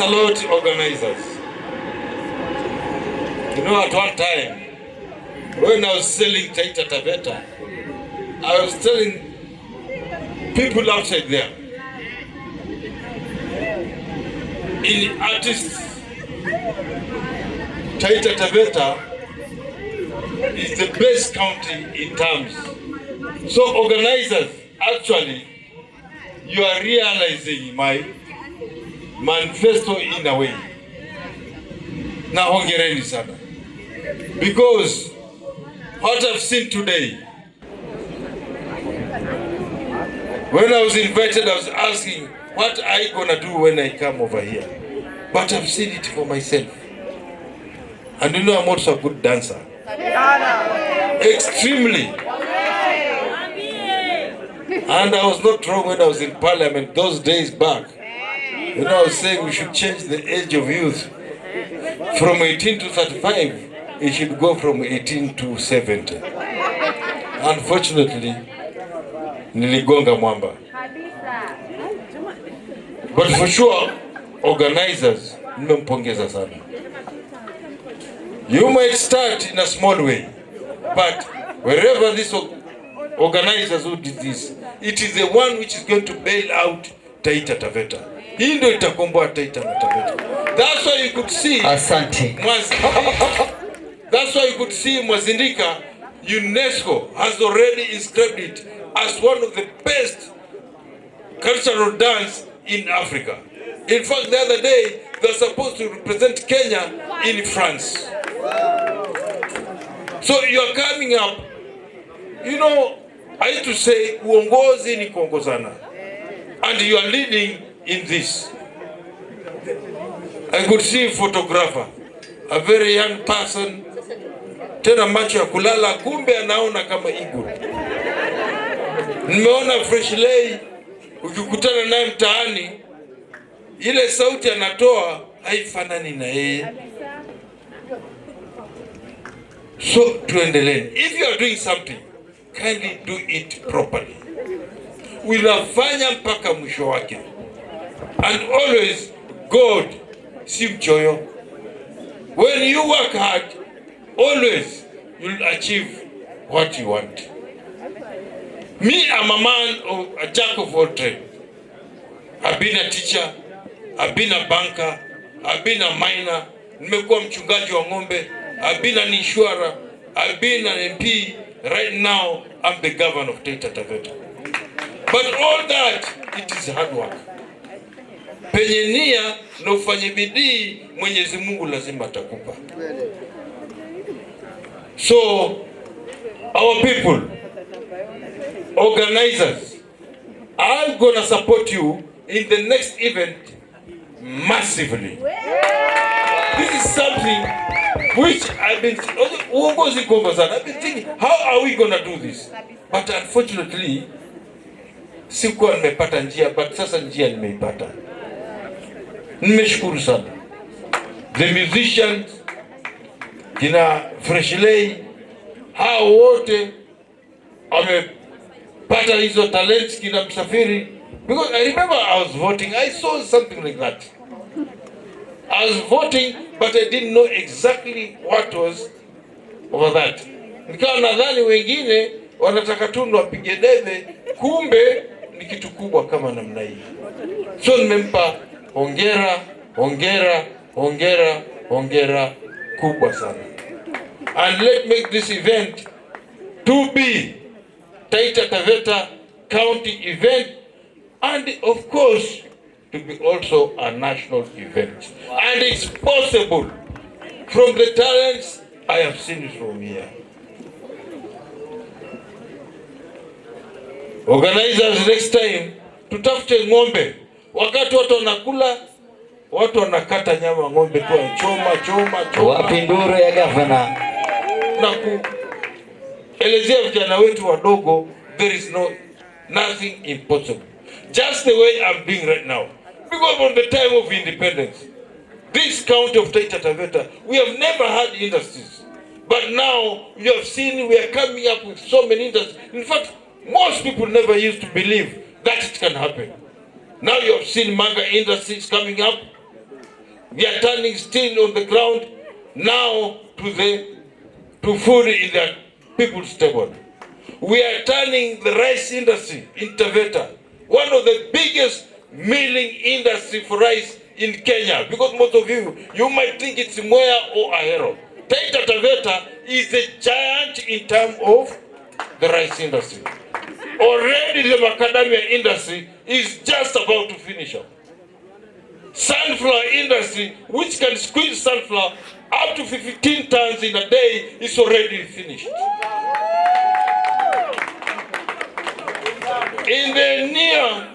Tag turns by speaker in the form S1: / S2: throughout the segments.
S1: salute organizers. You know, at one time, when I was selling Taita Taveta, I was telling people outside there, in artists, Taita Taveta is the best county in terms. So organizers, actually, you are realizing my manifesto in a way. Na hongereni sana. Because what I've seen today, when I was invited, I was asking, what are I gonna do when I come over here? But I've seen it for myself. And you know, I'm also a good dancer. Extremely. And I was not wrong when I was in parliament those days back. You know, I was saying we should change the age of youth from 18 to 35. It should go from 18 to 70. Unfortunately, niligonga mwamba. But for sure, organizers, nimempongeza sana. You might start in a small way, but wherever this organizers who did this, it is the one which is going to bail out Taita Taveta. Hii ndio itakomboa Taita na Taveta. That's why you could see. Asante. That's why you could see Mwazindika, UNESCO has already inscribed it as one of the best cultural dance in Africa. In fact, the other day, they were supposed to represent Kenya in France. So you are coming up, you know, I used to say, uongozi ni kuongozana. And you are leading in this. I could see a photographer, a very young person, tena macho ya kulala, kumbe anaona kama eagle. Nimeona Freshley, ukikutana naye mtaani, ile sauti anatoa haifanani na yeye. So tuendelee. If you are doing something, kindly do it properly. Unafanya mpaka mwisho wake. And always, God si mchoyo. When you work hard, always you'll achieve what you want. Me, I'm a man of a jack of all trades. I've been a teacher, I've been a banker, I've been a miner, nimekuwa mchungaji wa ng'ombe, I've been an insurer, I've been an MP. Right now, I'm the governor of Taita Taveta. But all that, it is hard work. Penye nia na ufanye bidii, Mwenyezi Mungu lazima atakupa. So, our people, organizers, I'm gonna support you in the next event massively. This is something which I've been thinking, how are we gonna do this? But unfortunately, sikuwa nimepata njia, but sasa njia nimeipata. Nimeshukuru sana. The musicians, kina Freshley, hao wote wamepata hizo talents, kina Msafiri. Because I remember I was voting, I saw something like that. I was voting, but I didn't know exactly what was over that. Nikawa nadhani wengine wanataka tu ndo wapige debe, kumbe ni kitu kubwa kama namna hii. So nimempa hongera, hongera, hongera, hongera kubwa sana. And let's make this event to be Taita Taveta County event, and of course to be also a national event. And it's possible from the talents I have seen from here. Organizers, next time tutafute ng'ombe. Wakati watu wanakula, watu wanakata nyama ng'ombe tu, choma.
S2: Wapi nduru ya gavana?
S1: Na kuelezea vijana wetu wadogo, there is nothing impossible. Just the way I'm doing right now. Because from the time of independence, this county of Taita Taveta, we have never had industries. But now, you have seen we are coming up with so many industries. In fact, most people never used to believe that it can happen. Now you have seen manga industries coming up. We are turning steel on the ground now to food in the people's table. We are turning the rice industry in Taveta, one of the biggest milling industry for rice in Kenya. Because most of you might think it's Mwea or Ahero. Taita Taveta is a giant in terms of the rice industry. Already the macadamia industry is just about to finish up. Sunflower industry, which can squeeze sunflower up to 15 tons in a day, is already finished. In the near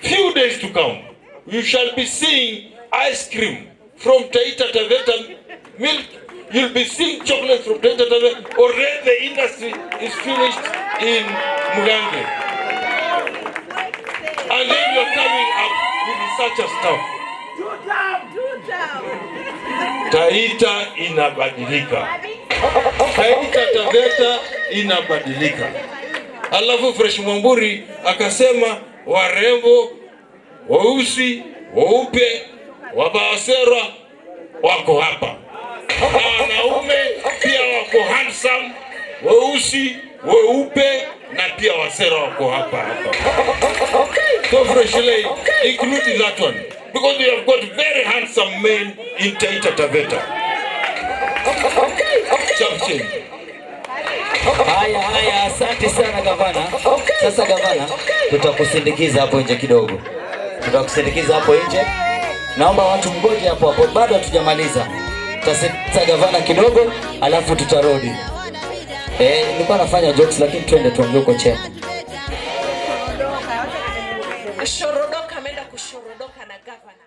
S1: few days to come, you shall be seeing ice cream from Taita Taveta milk. You'll be seeing chocolate from Taita Taveta. Already the industry is finished in Mugange. And then you're coming up with such a stuff. Taita inabadilika. Taita Taveta inabadilika. Alafu Fresh Mwamburi akasema warembo, weusi, weupe, wabawasera wako hapa. Wanaume pia wako handsome, weusi, weupe na pia wasera wako hapa. So Fresh Lay include that one because we have got very handsome men in Taita Taveta.
S2: Haya, asante sana gavana. Sasa gavana, tutakusindikiza hapo nje kidogo. Tutakusindikiza hapo nje. Naomba watu mgoje hapo hapo, bado hatujamaliza. Tutasindikiza gavana kidogo, alafu tutarudi. Nilikuwa nafanya jokes lakini twende tuongee huko chini.
S3: Kushorodoka ameenda kushorodoka na gavana.